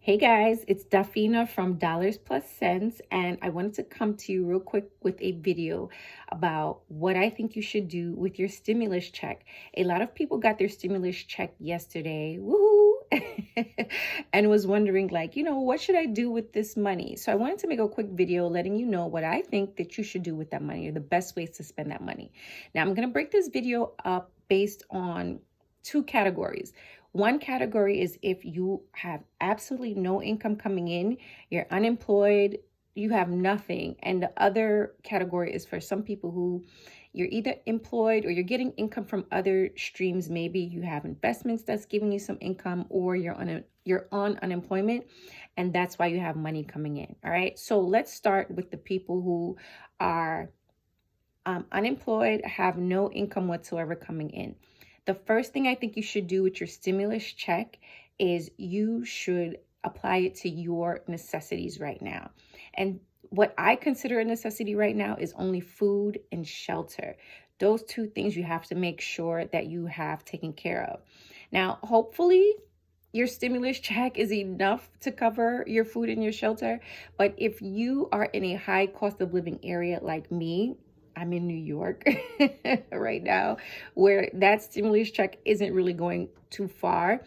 Hey guys, it's Dafina from Dollars Plus Cents, and I wanted to come to you real quick with a video about what I think you should do with your stimulus check. A lot of people got their stimulus check yesterday, woohoo, and was wondering, what should I do with this money? So I wanted to make a quick video letting you know what I think that you should do with that money or the best ways to spend that money. Now, I'm going to break this video up based on two categories. One category is if you have absolutely no income coming in, you're unemployed, you have nothing. And the other category is for some people who you're either employed or you're getting income from other streams. Maybe you have investments that's giving you some income, or you're on unemployment and that's why you have money coming in. All right. So let's start with the people who are unemployed, have no income whatsoever coming in. The first thing I think you should do with your stimulus check is you should apply it to your necessities right now. And what I consider a necessity right now is only food and shelter. Those two things you have to make sure that you have taken care of. Now, hopefully, your stimulus check is enough to cover your food and your shelter. But if you are in a high cost of living area like me, I'm in New York right now, where that stimulus check isn't really going too far.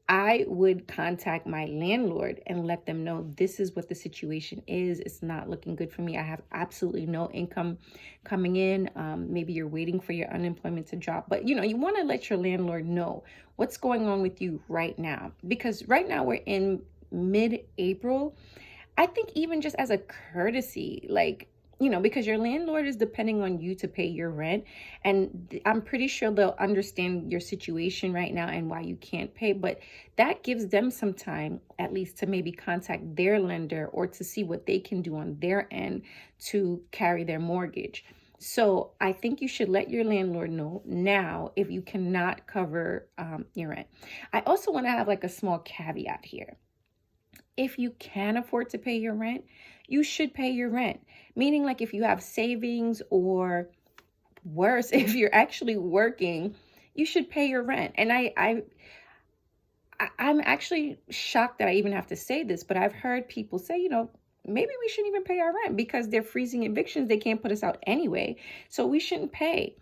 I would contact my landlord and let them know this is what the situation is. It's not looking good for me. I have absolutely no income coming in. Maybe you're waiting for your unemployment to drop, but you want to let your landlord know what's going on with you right now, because right now we're in mid-April. I think even just as a courtesy, because your landlord is depending on you to pay your rent. And I'm pretty sure they'll understand your situation right now and why you can't pay. But that gives them some time, at least, to maybe contact their lender or to see what they can do on their end to carry their mortgage. So I think you should let your landlord know now if you cannot cover your rent. I also want to have a small caveat here. If you can afford to pay your rent, you should pay your rent. Meaning, if you have savings, or worse, if you're actually working, you should pay your rent. And I'm actually shocked that I even have to say this, but I've heard people say, maybe we shouldn't even pay our rent because they're freezing evictions. They can't put us out anyway, so we shouldn't pay.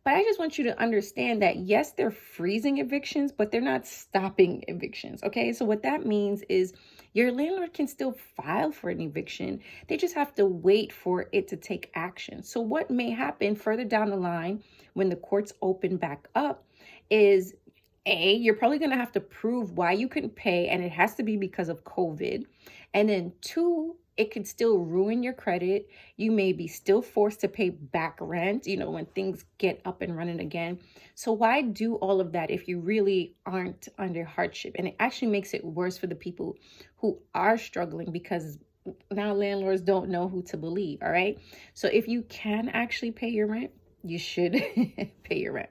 But I just want you to understand that, yes, they're freezing evictions, but they're not stopping evictions. Okay. So what that means is your landlord can still file for an eviction. They just have to wait for it to take action. So what may happen further down the line when the courts open back up is, you're probably going to have to prove why you couldn't pay, and it has to be because of COVID. And then two, it could still ruin your credit. You may be still forced to pay back rent, when things get up and running again. So why do all of that if you really aren't under hardship? And it actually makes it worse for the people who are struggling, because now landlords don't know who to believe. All right. So if you can actually pay your rent, you should pay your rent.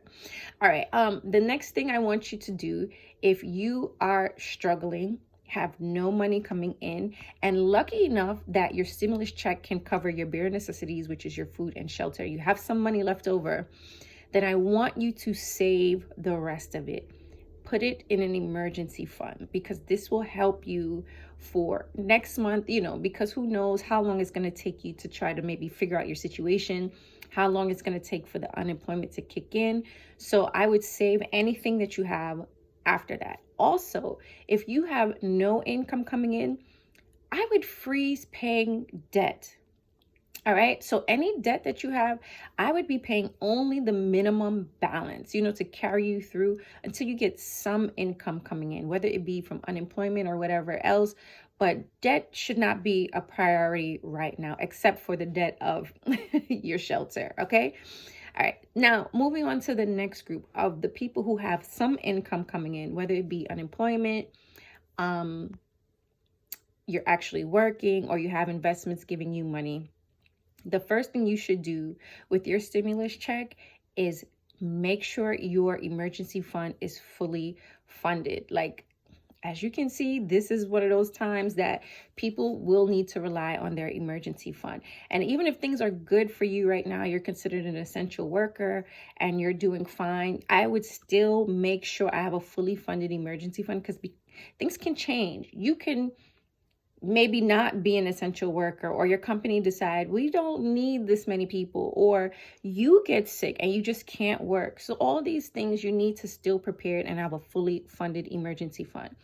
All right. The next thing I want you to do, if you are struggling, have no money coming in, and lucky enough that your stimulus check can cover your bare necessities, which is your food and shelter, you have some money left over, then I want you to save the rest of it. Put it in an emergency fund, because this will help you for next month, because who knows how long it's going to take you to try to maybe figure out your situation, how long it's going to take for the unemployment to kick in. So I would save anything that you have after that. Also, if you have no income coming in, I would freeze paying debt. All right. So any debt that you have, I would be paying only the minimum balance, to carry you through until you get some income coming in, whether it be from unemployment or whatever else. But debt should not be a priority right now, except for the debt of your shelter. Okay. All right. Now, moving on to the next group of the people who have some income coming in, whether it be unemployment, you're actually working, or you have investments giving you money. The first thing you should do with your stimulus check is make sure your emergency fund is fully funded. As you can see, this is one of those times that people will need to rely on their emergency fund. And even if things are good for you right now, you're considered an essential worker and you're doing fine, I would still make sure I have a fully funded emergency fund, Things can change. You can maybe not be an essential worker, or your company decide we don't need this many people, or you get sick and you just can't work. So all these things, you need to still prepare and have a fully funded emergency fund.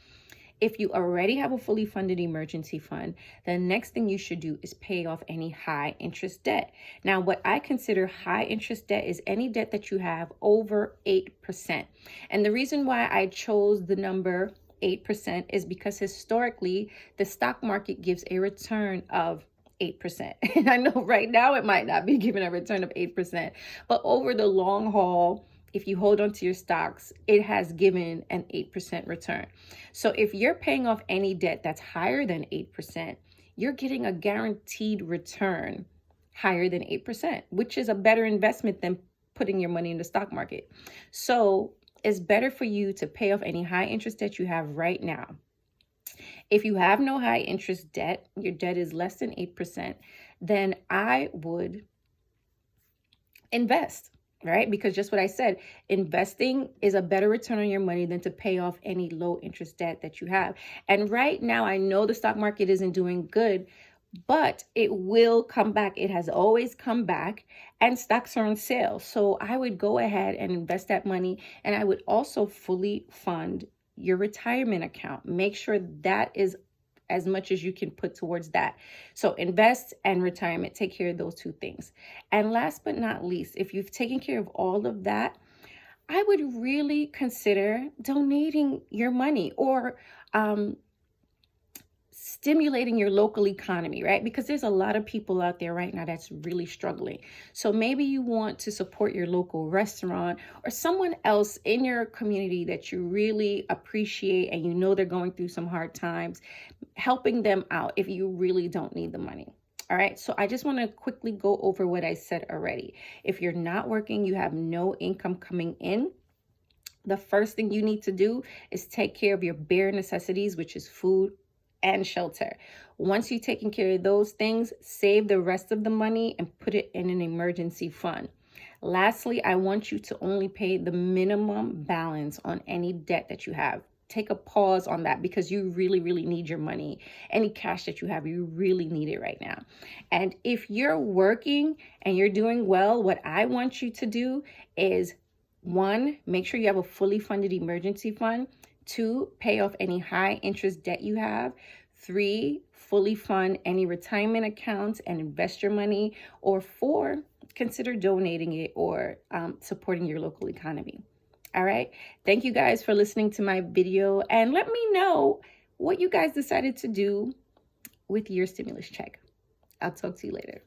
If you already have a fully funded emergency fund, the next thing you should do is pay off any high interest debt. Now, what I consider high interest debt is any debt that you have over 8%. And the reason why I chose the number 8% is because historically the stock market gives a return of 8%. And I know right now it might not be giving a return of 8%, but over the long haul, if you hold on to your stocks, it has given an 8% return. So if you're paying off any debt that's higher than 8%, you're getting a guaranteed return higher than 8%, which is a better investment than putting your money in the stock market. So it's better for you to pay off any high interest debt you have right now. If you have no high interest debt, your debt is less than 8%, then I would invest, right? Because just what I said, investing is a better return on your money than to pay off any low interest debt that you have. And right now, I know the stock market isn't doing good, but it will come back. It has always come back, and stocks are on sale. So I would go ahead and invest that money, and I would also fully fund your retirement account. Make sure that is as much as you can put towards that. So invest and retirement, take care of those two things. And last but not least, if you've taken care of all of that, I would really consider donating your money, or stimulating your local economy, right? Because there's a lot of people out there right now that's really struggling. So maybe you want to support your local restaurant or someone else in your community that you really appreciate and you know they're going through some hard times, helping them out if you really don't need the money. All right, so I just want to quickly go over what I said already. If you're not working, you have no income coming in, the first thing you need to do is take care of your bare necessities, which is food and shelter. Once you've taken care of those things, save the rest of the money and put it in an emergency fund. Lastly, I want you to only pay the minimum balance on any debt that you have. Take a pause on that because you really, really need your money. Any cash that you have, you really need it right now. And if you're working and you're doing well, what I want you to do is, 1, make sure you have a fully funded emergency fund. 2, pay off any high interest debt you have. 3, fully fund any retirement accounts and invest your money. Or 4, consider donating it or supporting your local economy. All right. Thank you guys for listening to my video, and let me know what you guys decided to do with your stimulus check. I'll talk to you later.